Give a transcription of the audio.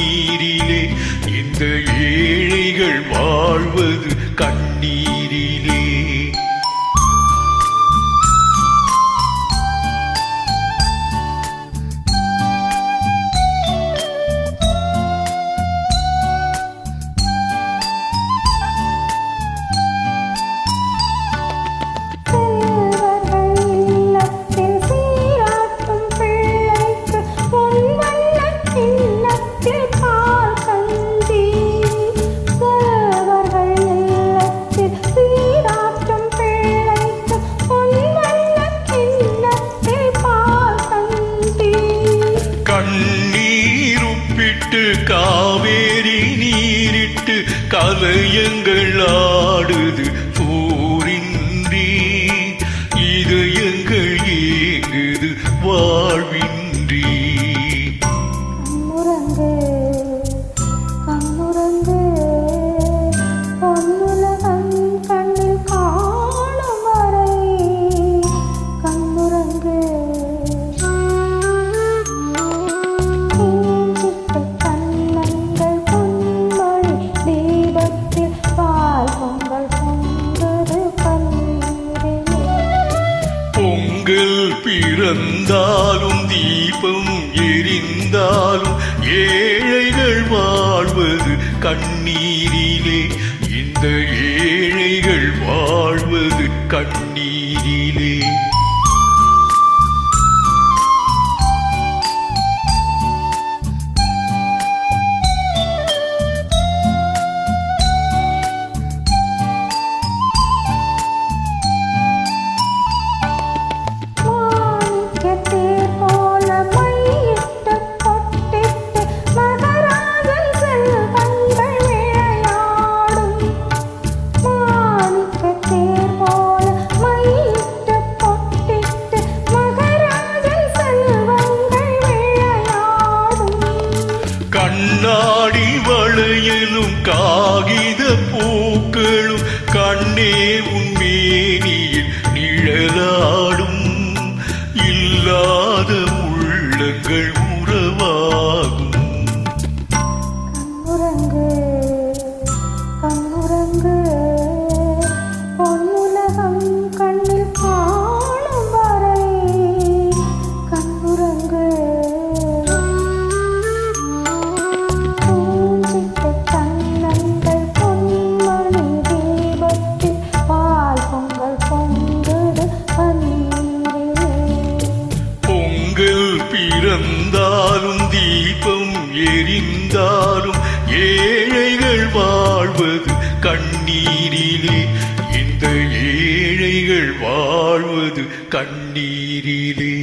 கண்ணீரிலே, இந்த ஏழைகள் வாழ்வது கண்ணீரிலே. கண்ணீருப்பிட்டு காவேரி நீரிட்டு கலையங்கள் ஆடுது போரின்றி, இதயங்கள் ஏங்குது வாழ்வின்றி. பிறந்தாலும் தீபம் எரிந்தாலும் ஏழைகள் வாழ்வது கண்ணீரிலே, இந்த ஏழைகள் வாழ்வது கண்ணீரிலே. கண்ணாடி வளையலும் காகித பூக்களும் கண்ணே உன்மேனியில் நிழலாடும், இல்லாத உள்ளங்கள் உறவாகும். பிறந்தாலும் தீபம் எரிந்தாலும் ஏழைகள் வாழ்வது கண்ணீரிலே, இந்த ஏழைகள் வாழ்வது கண்ணீரிலே.